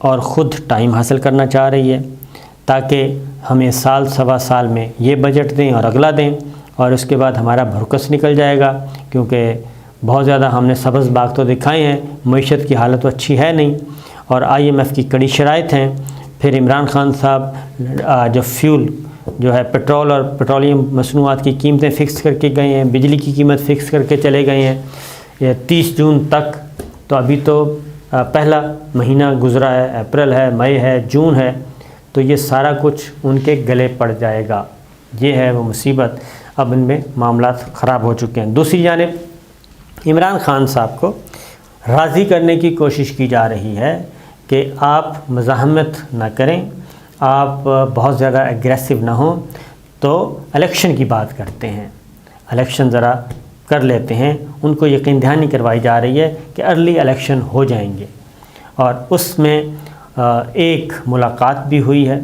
اور خود ٹائم حاصل کرنا چاہ رہی ہے تاکہ ہمیں سال سوا سال میں یہ بجٹ دیں اور اگلا دیں، اور اس کے بعد ہمارا بھرکس نکل جائے گا، کیونکہ بہت زیادہ ہم نے سبز باغ تو دکھائے ہیں، معیشت کی حالت تو اچھی ہے نہیں، اور IMF کی کڑی شرائط ہیں۔ پھر عمران خان صاحب جو فیول جو ہے پیٹرول اور پیٹرولیم مصنوعات کی قیمتیں فکس کر کے گئے ہیں، بجلی کی قیمت فکس کر کے چلے گئے ہیں یہ 30 جون تک، تو ابھی تو پہلا مہینہ گزرا ہے، اپریل ہے، مئی ہے، جون ہے، تو یہ سارا کچھ ان کے گلے پڑ جائے گا۔ یہ ہے وہ مصیبت، اب ان میں معاملات خراب ہو چکے ہیں۔ دوسری جانب عمران خان صاحب کو راضی کرنے کی کوشش کی جا رہی ہے کہ آپ مزاحمت نہ کریں، آپ بہت زیادہ ایگریسو نہ ہوں، تو الیکشن کی بات کرتے ہیں، الیکشن ذرا کر لیتے ہیں۔ ان کو یقین دہانی کروائی جا رہی ہے کہ ارلی الیکشن ہو جائیں گے، اور اس میں ایک ملاقات بھی ہوئی ہے،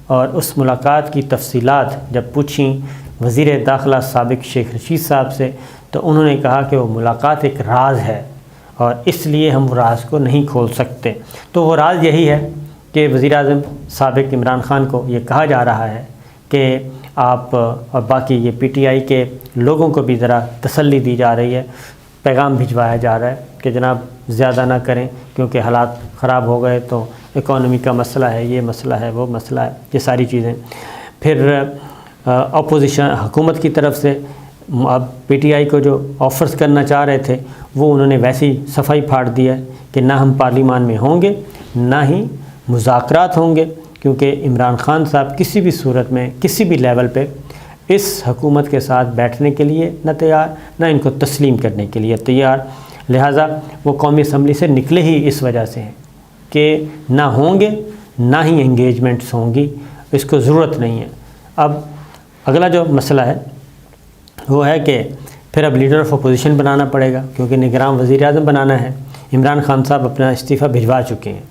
اور اس ملاقات کی تفصیلات جب پوچھیں وزیر داخلہ سابق شیخ رشید صاحب سے، تو انہوں نے کہا کہ وہ ملاقات ایک راز ہے، اور اس لیے ہم راز کو نہیں کھول سکتے۔ تو وہ راز یہی ہے کہ وزیر اعظم سابق عمران خان کو یہ کہا جا رہا ہے کہ آپ، اور باقی یہ PTI کے لوگوں کو بھی ذرا تسلی دی جا رہی ہے، پیغام بھجوایا جا رہا ہے کہ جناب زیادہ نہ کریں، کیونکہ حالات خراب ہو گئے تو اکانومی کا مسئلہ ہے، یہ مسئلہ ہے، وہ مسئلہ ہے، یہ ساری چیزیں۔ پھر اپوزیشن حکومت کی طرف سے اب PTI کو جو آفرز کرنا چاہ رہے تھے وہ انہوں نے ویسی صفائی پھاڑ دیا ہے کہ نہ ہم پارلیمان میں ہوں گے، نہ ہی مذاکرات ہوں گے، کیونکہ عمران خان صاحب کسی بھی صورت میں کسی بھی لیول پہ اس حکومت کے ساتھ بیٹھنے کے لیے نہ تیار، نہ ان کو تسلیم کرنے کے لیے تیار، لہٰذا وہ قومی اسمبلی سے نکلے ہی اس وجہ سے ہیں کہ نہ ہوں گے، نہ ہی انگیجمنٹس ہوں گی، اس کو ضرورت نہیں ہے۔ اب اگلا جو مسئلہ ہے وہ ہے کہ پھر اب لیڈر آف اپوزیشن بنانا پڑے گا، کیونکہ نگران وزیر اعظم بنانا ہے۔ عمران خان صاحب اپنا استعفیٰ بھجوا چکے ہیں،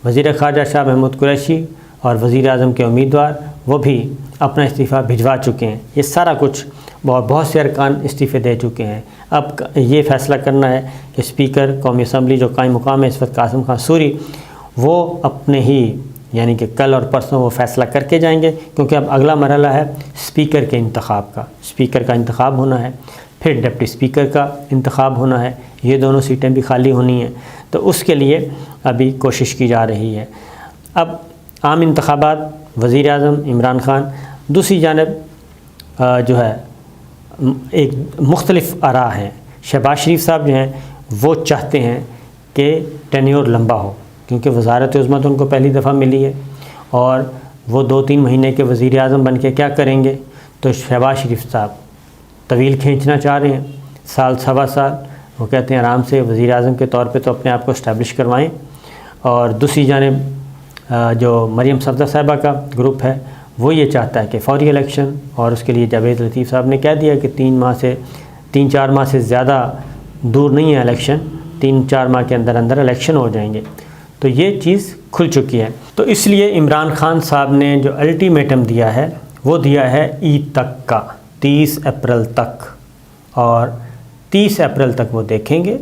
وزیر خارجہ شاہ محمود قریشی اور وزیر اعظم کے امیدوار وہ بھی اپنا استعفیٰ بھجوا چکے ہیں۔ یہ سارا کچھ بہت سے ارکان استعفے دے چکے ہیں۔ اب یہ فیصلہ کرنا ہے کہ اسپیکر قومی اسمبلی جو قائم مقام ہے اس وقت قاسم خان سوری، وہ اپنے ہی یعنی کہ کل اور پرسوں وہ فیصلہ کر کے جائیں گے، کیونکہ اب اگلا مرحلہ ہے اسپیکر کے انتخاب کا، اسپیکر کا انتخاب ہونا ہے، پھر ڈپٹی اسپیکر کا انتخاب ہونا ہے، یہ دونوں سیٹیں بھی خالی ہونی ہیں، تو اس کے لیے ابھی کوشش کی جا رہی ہے۔ اب عام انتخابات، وزیر اعظم عمران خان، دوسری جانب جو ہے ایک مختلف آراء ہیں۔ شہباز شریف صاحب جو ہیں وہ چاہتے ہیں کہ ٹینیور لمبا ہو، کیونکہ وزارت عظمیٰ تو ان کو پہلی دفعہ ملی ہے، اور وہ 2-3 مہینے کے وزیر اعظم بن کے کیا کریں گے، تو شہباز شریف صاحب طویل کھینچنا چاہ رہے ہیں، سال سوا سال، وہ کہتے ہیں آرام سے وزیر اعظم کے طور پہ تو اپنے آپ کو اسٹیبلش کروائیں۔ اور دوسری جانب جو مریم صفدر صاحبہ کا گروپ ہے وہ یہ چاہتا ہے کہ فوری الیکشن، اور اس کے لیے جاوید لطیف صاحب نے کہہ دیا کہ 3-4 ماہ سے زیادہ دور نہیں ہے الیکشن، 3-4 ماہ کے اندر اندر الیکشن ہو جائیں گے، تو یہ چیز کھل چکی ہے۔ تو اس لیے عمران خان صاحب نے جو الٹیمیٹم دیا ہے وہ دیا ہے عید تک کا، 30 اپریل تک، اور 30 اپریل تک وہ دیکھیں گے،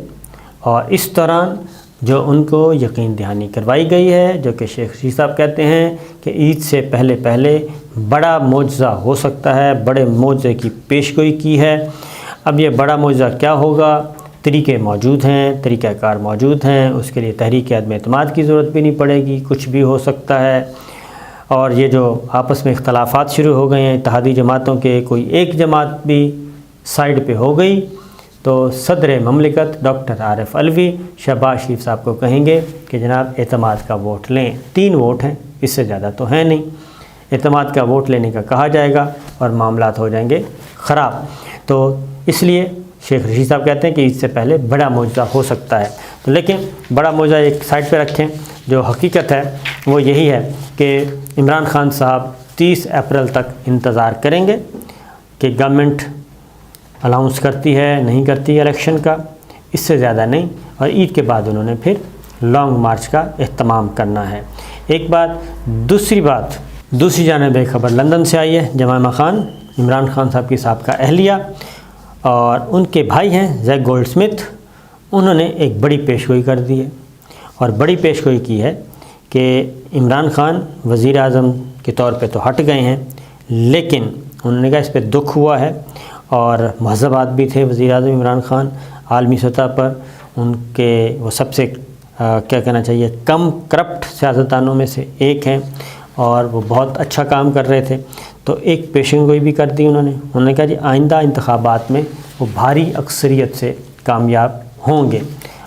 اور اس دوران جو ان کو یقین دہانی کروائی گئی ہے، جو کہ شیخ رشید صاحب کہتے ہیں کہ عید سے پہلے بڑا معجزہ ہو سکتا ہے، بڑے معجزے کی پیشگوئی کی ہے۔ اب یہ بڑا معجزہ کیا ہوگا، طریقے موجود ہیں، طریقہ کار موجود ہیں، اس کے لیے تحریک عدم اعتماد کی ضرورت بھی نہیں پڑے گی، کچھ بھی ہو سکتا ہے۔ اور یہ جو آپس میں اختلافات شروع ہو گئے ہیں اتحادی جماعتوں کے، کوئی ایک جماعت بھی سائیڈ پہ ہو گئی تو صدر مملکت ڈاکٹر عارف علوی شہباز شریف صاحب کو کہیں گے کہ جناب اعتماد کا ووٹ لیں، 3 ووٹ ہیں، اس سے زیادہ تو ہے نہیں، اعتماد کا ووٹ لینے کا کہا جائے گا اور معاملات ہو جائیں گے خراب۔ تو اس لیے شیخ رشید صاحب کہتے ہیں کہ اس سے پہلے بڑا معجزہ ہو سکتا ہے، تو لیکن بڑا معجزہ ایک سائڈ پہ رکھیں، جو حقیقت ہے وہ یہی ہے کہ عمران خان صاحب 30 اپریل تک انتظار کریں گے کہ گورنمنٹ الاؤنس کرتی ہے نہیں کرتی الیکشن کا، اس سے زیادہ نہیں، اور عید کے بعد انہوں نے پھر لانگ مارچ کا اہتمام کرنا ہے۔ ایک بات، دوسری جانب ایک خبر لندن سے آئی ہے، جمائمہ خان عمران خان صاحب کی سابقہ اہلیہ اور ان کے بھائی ہیں زیک گولڈ سمتھ، انہوں نے ایک بڑی پیشگوئی کر دی ہے، اور بڑی پیشگوئی کی ہے کہ عمران خان وزیر اعظم کے طور پہ تو ہٹ گئے ہیں، لیکن انہوں نے کہا اس پہ دکھ ہوا ہے، اور مہذب آدمی تھے وزیر اعظم عمران خان، عالمی سطح پر ان کے وہ سب سے کیا کہنا چاہیے کم کرپٹ سیاستدانوں میں سے ایک ہیں، اور وہ بہت اچھا کام کر رہے تھے۔ تو ایک پیشن گوئی بھی کر دی انہوں نے کہا جی آئندہ انتخابات میں وہ بھاری اکثریت سے کامیاب ہوں گے،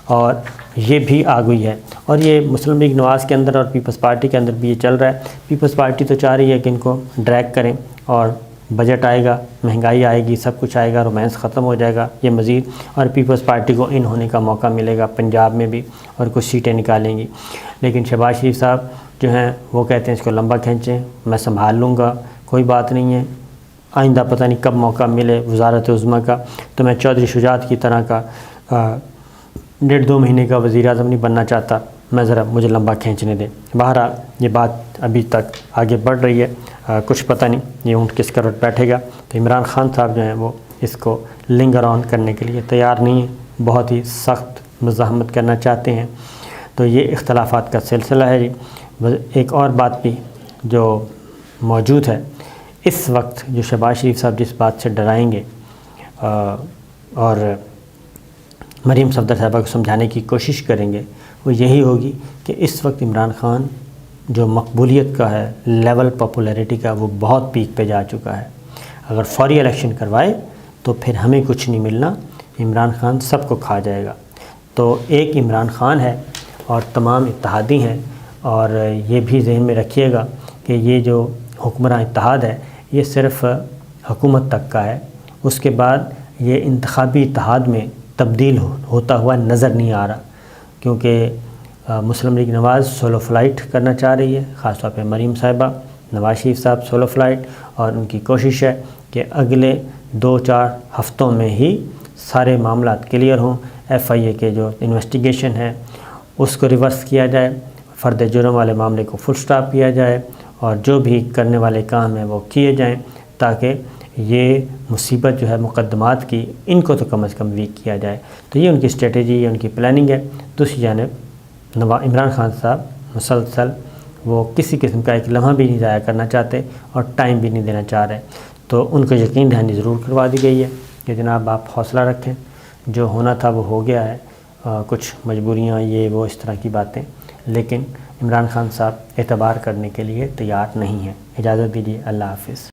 اور یہ بھی آ گئی ہے۔ اور یہ مسلم لیگ نواز کے اندر اور پیپلز پارٹی کے اندر بھی یہ چل رہا ہے۔ پیپلز پارٹی تو چاہ رہی ہے کہ ان کو ڈریگ کریں، اور بجٹ آئے گا، مہنگائی آئے گی، سب کچھ آئے گا، رومانس ختم ہو جائے گا یہ مزید، اور پیپلز پارٹی کو ان ہونے کا موقع ملے گا پنجاب میں بھی، اور کچھ سیٹیں نکالیں گی۔ لیکن شہباز شریف صاحب جو ہیں وہ کہتے ہیں اس کو لمبا کھینچیں، میں سنبھال لوں گا، کوئی بات نہیں ہے، آئندہ پتہ نہیں کب موقع ملے وزارت عظمیٰ کا، تو میں چودھری شجاعت کی طرح کا 1.5-2 مہینے کا وزیر اعظم نہیں بننا چاہتا، میں ذرا مجھے لمبا کھینچنے دیں۔ بہرحال یہ بات ابھی تک آگے بڑھ رہی ہے، کچھ پتہ نہیں یہ اونٹ کس کروٹ بیٹھے گا۔ تو عمران خان صاحب جو ہیں وہ اس کو لنگر آن کرنے کے لیے تیار نہیں ہیں، بہت ہی سخت مزاحمت کرنا چاہتے ہیں۔ تو یہ اختلافات کا سلسلہ ہے جی۔ ایک اور بات بھی جو موجود ہے، اس وقت جو شہباز شریف صاحب جس بات سے ڈرائیں گے اور مریم صفدر صاحبہ کو سمجھانے کی کوشش کریں گے، وہ یہی ہوگی کہ اس وقت عمران خان جو مقبولیت کا ہے، لیول پاپولیرٹی کا، وہ بہت پیک پہ جا چکا ہے۔ اگر فوری الیکشن کروائے تو پھر ہمیں کچھ نہیں ملنا، عمران خان سب کو کھا جائے گا۔ تو ایک عمران خان ہے اور تمام اتحادی ہیں، اور یہ بھی ذہن میں رکھیے گا کہ یہ جو حکمراں اتحاد ہے یہ صرف حکومت تک کا ہے، اس کے بعد یہ انتخابی اتحاد میں تبدیل ہوتا ہوا نظر نہیں آ رہا، کیونکہ مسلم لیگ نواز سولو فلائٹ کرنا چاہ رہی ہے، خاص طور پہ مریم صاحبہ، نواز شریف صاحب سولو فلائٹ، اور ان کی کوشش ہے کہ اگلے 2-4 ہفتوں میں ہی سارے معاملات کلیئر ہوں، ایف آئی اے کے جو انویسٹیگیشن ہے اس کو ریورس کیا جائے، فرد جرم والے معاملے کو فل سٹاپ کیا جائے، اور جو بھی کرنے والے کام ہیں وہ کیے جائیں، تاکہ یہ مصیبت جو ہے مقدمات کی، ان کو تو کم از کم ویک کیا جائے۔ تو یہ ان کی اسٹریٹجی، یہ ان کی پلاننگ ہے۔ دوسری جانب عمران خان صاحب مسلسل وہ کسی قسم کا ایک لمحہ بھی نہیں ضائع کرنا چاہتے، اور ٹائم بھی نہیں دینا چاہ رہے، تو ان کو یقین دہانی ضرور کروا دی گئی ہے کہ جناب آپ حوصلہ رکھیں، جو ہونا تھا وہ ہو گیا ہے، کچھ مجبوریاں یہ وہ اس طرح کی باتیں، لیکن عمران خان صاحب اعتبار کرنے کے لیے تیار نہیں ہیں۔ اجازت دیجیے، اللہ حافظ۔